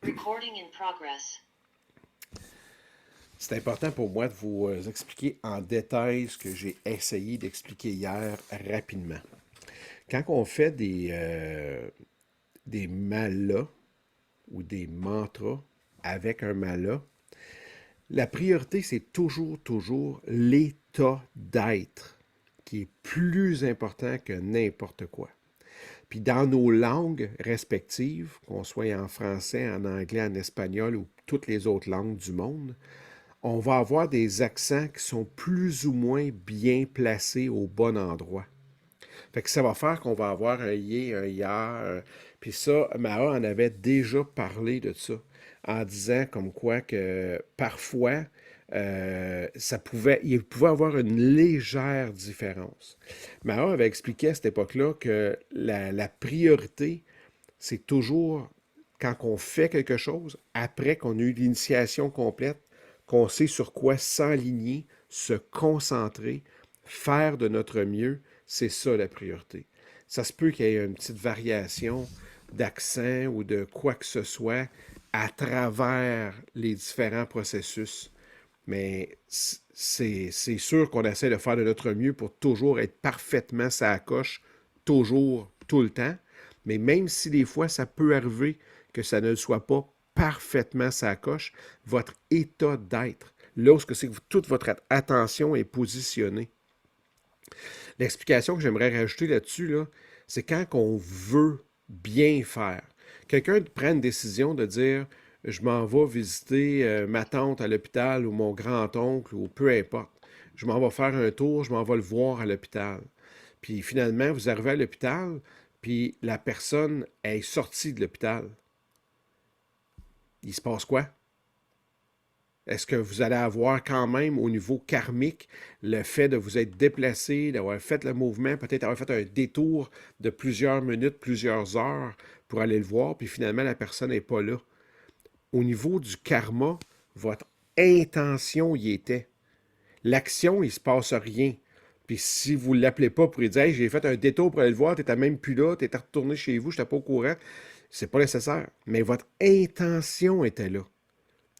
Recording in progress. C'est important pour moi de vous expliquer en détail ce que j'ai essayé d'expliquer hier rapidement. Quand on fait des malas ou des mantras avec un mala, la priorité, c'est toujours l'état d'être qui est plus important que n'importe quoi. Puis dans nos langues respectives, qu'on soit en français, en anglais, en espagnol ou toutes les autres langues du monde, on va avoir des accents qui sont plus ou moins bien placés au bon endroit. Fait que ça va faire qu'on va avoir un yé, un ya. Puis ça, Mara en avait déjà parlé de ça, en disant comme quoi que parfois, il pouvait avoir une légère différence. Mara avait expliqué à cette époque-là que la priorité, c'est toujours quand on fait quelque chose, après qu'on a eu l'initiation complète, qu'on sait sur quoi s'enligner, se concentrer, faire de notre mieux, c'est ça la priorité. Ça se peut qu'il y ait une petite variation d'accent ou de quoi que ce soit à travers les différents processus. Mais c'est sûr qu'on essaie de faire de notre mieux pour toujours être parfaitement sa coche, toujours, tout le temps. Mais même si des fois ça peut arriver que ça ne le soit pas parfaitement sa coche, votre état d'être, là où c'est que toute votre attention est positionnée. L'explication que j'aimerais rajouter là-dessus, là, c'est quand on veut bien faire. Quelqu'un prend une décision de dire je m'en vais visiter ma tante à l'hôpital ou mon grand-oncle ou peu importe. Je m'en vais faire un tour, je m'en vais le voir à l'hôpital. Puis finalement, vous arrivez à l'hôpital, puis la personne est sortie de l'hôpital. Il se passe quoi? Est-ce que vous allez avoir quand même au niveau karmique le fait de vous être déplacé, d'avoir fait le mouvement, peut-être avoir fait un détour de plusieurs minutes, plusieurs heures pour aller le voir, puis finalement la personne n'est pas là? Au niveau du karma, votre intention y était. L'action, il ne se passe rien. Puis si vous ne l'appelez pas pour lui dire hey, j'ai fait un détour pour aller le voir, tu n'étais même plus là, tu étais retourné chez vous, je n'étais pas au courant, c'est pas nécessaire. Mais votre intention était là.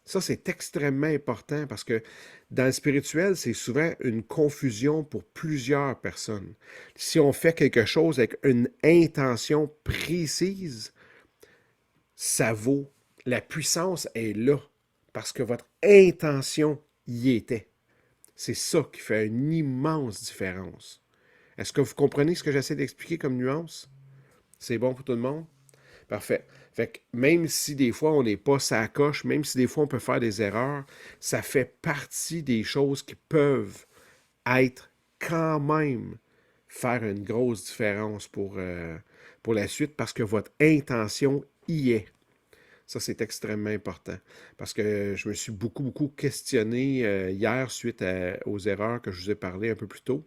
Ça, c'est extrêmement important parce que dans le spirituel, c'est souvent une confusion pour plusieurs personnes. Si on fait quelque chose avec une intention précise, ça vaut. La puissance est là parce que votre intention y était. C'est ça qui fait une immense différence. Est-ce que vous comprenez ce que j'essaie d'expliquer comme nuance? C'est bon pour tout le monde? Parfait. Fait que même si des fois on n'est pas sa coche, même si des fois on peut faire des erreurs, ça fait partie des choses qui peuvent être quand même faire une grosse différence pour la suite parce que votre intention y est. Ça, c'est extrêmement important parce que je me suis beaucoup questionné hier suite aux erreurs que je vous ai parlé un peu plus tôt.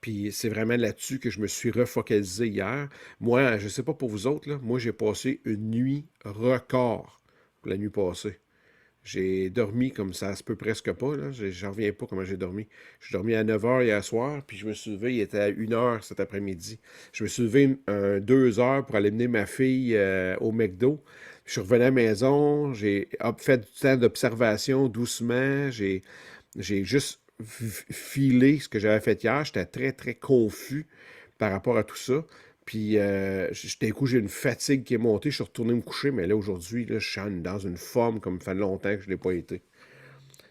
Puis c'est vraiment là-dessus que je me suis refocalisé hier. Moi, je ne sais pas pour vous autres, là, moi j'ai passé une nuit record la nuit passée. J'ai dormi comme ça se peut presque pas. Là. J'en reviens pas comment j'ai dormi. J'ai dormi à 9 heures hier soir, puis je me suis levé, il était à 1 heure cet après-midi. Je me suis levé 2 heures pour aller mener ma fille au McDo. Je suis revenu à la maison, j'ai fait du temps d'observation doucement. J'ai juste filé ce que j'avais fait hier. J'étais très confus par rapport à tout ça. Puis, d'un coup, j'ai une fatigue qui est montée. Je suis retourné me coucher, mais là, aujourd'hui, là, je suis dans une forme comme ça fait longtemps que je ne l'ai pas été.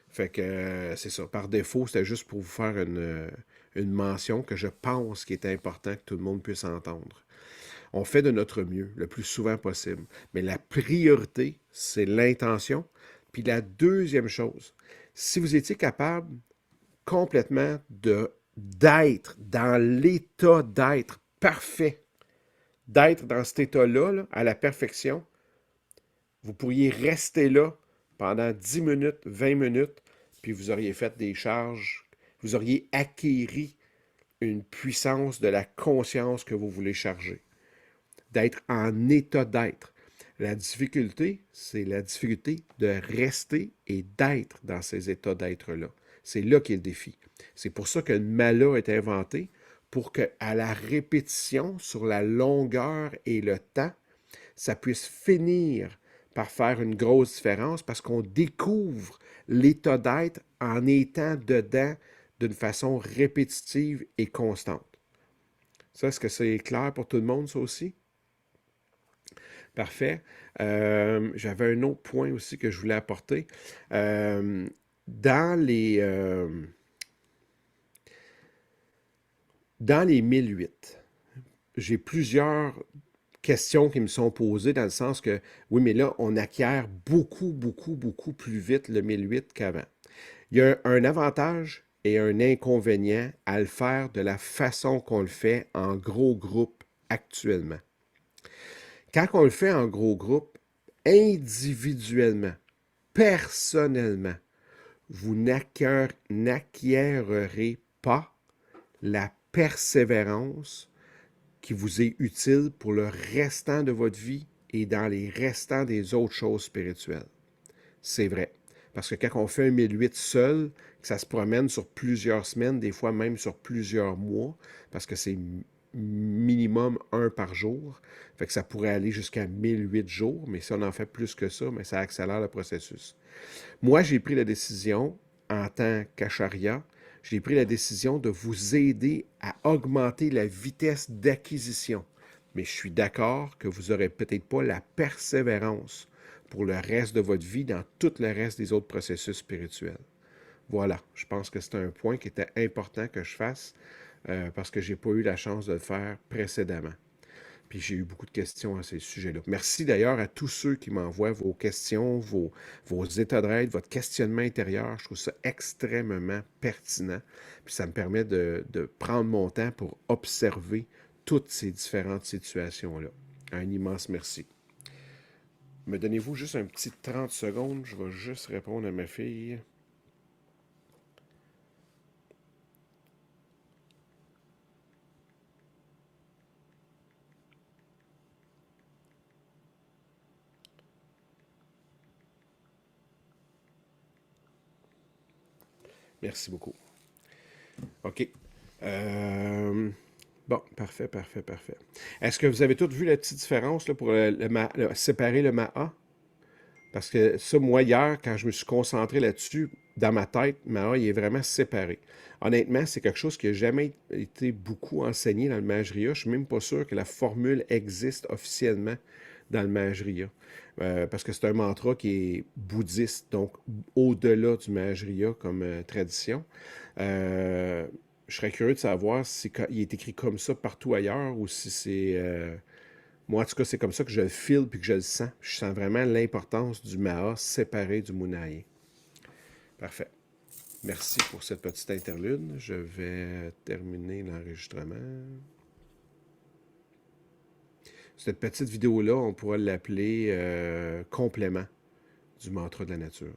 Fait que c'est ça. Par défaut, c'était juste pour vous faire une mention que je pense qu'il est important que tout le monde puisse entendre. On fait de notre mieux le plus souvent possible. Mais la priorité, c'est l'intention. Puis la deuxième chose, si vous étiez capable complètement d'être dans l'état d'être parfait, d'être dans cet état-là, là, à la perfection, vous pourriez rester là pendant 10 minutes, 20 minutes, puis vous auriez fait des charges, vous auriez acquéri une puissance de la conscience que vous voulez charger, d'être en état d'être. La difficulté, c'est la difficulté de rester et d'être dans ces états d'être-là. C'est là qu'est le défi. C'est pour ça que le mala est inventé, pour qu'à la répétition, sur la longueur et le temps, ça puisse finir par faire une grosse différence parce qu'on découvre l'état d'être en étant dedans d'une façon répétitive et constante. Ça, est-ce que c'est clair pour tout le monde, ça aussi? Parfait. J'avais un autre point aussi que je voulais apporter. Euh, dans les, euh, dans les 1008, j'ai plusieurs questions qui me sont posées dans le sens que, oui, mais là, on acquiert beaucoup, beaucoup, beaucoup plus vite le 1008 qu'avant. Il y a un avantage et un inconvénient à le faire de la façon qu'on le fait en gros groupe actuellement. Quand on le fait en gros groupe, individuellement, personnellement, vous n'acquérerez pas la persévérance qui vous est utile pour le restant de votre vie et dans les restants des autres choses spirituelles. C'est vrai. Parce que quand on fait un 1008 seul, que ça se promène sur plusieurs semaines, des fois même sur plusieurs mois, parce que c'est minimum un par jour, fait que ça pourrait aller jusqu'à 1008 jours, mais si on en fait plus que ça, mais ça accélère le processus. Moi, j'ai pris la décision, en tant qu'acharya, j'ai pris la décision de vous aider à augmenter la vitesse d'acquisition. Mais je suis d'accord que vous n'aurez peut-être pas la persévérance pour le reste de votre vie dans tout le reste des autres processus spirituels. Voilà, je pense que c'est un point qui était important que je fasse parce que je n'ai pas eu la chance de le faire précédemment. Puis j'ai eu beaucoup de questions à ces sujets-là. Merci d'ailleurs à tous ceux qui m'envoient vos questions, vos états d'être, votre questionnement intérieur. Je trouve ça extrêmement pertinent. Puis ça me permet de prendre mon temps pour observer toutes ces différentes situations-là. Un immense merci. Me donnez-vous juste un petit 30 secondes? Je vais juste répondre à ma fille. Merci beaucoup. OK. Bon, parfait, parfait, parfait. Est-ce que vous avez toutes vu la petite différence là, pour séparer le Maha? Parce que ça, moi, hier, quand je me suis concentré là-dessus, dans ma tête, Maha, il est vraiment séparé. Honnêtement, c'est quelque chose qui n'a jamais été beaucoup enseigné dans le Majriya. Je ne suis même pas sûr que la formule existe officiellement dans le Majriya. Parce que c'est un mantra qui est bouddhiste, donc au-delà du Majriya comme tradition. Euh, je serais curieux de savoir si il est écrit comme ça partout ailleurs ou si c'est moi, en tout cas, c'est comme ça que je le file puis que je le sens. Je sens vraiment l'importance du Maha séparé du Munaï. Parfait. Merci pour cette petite interlude. Je vais terminer l'enregistrement. Cette petite vidéo-là, on pourra l'appeler complément du mantra de la nature.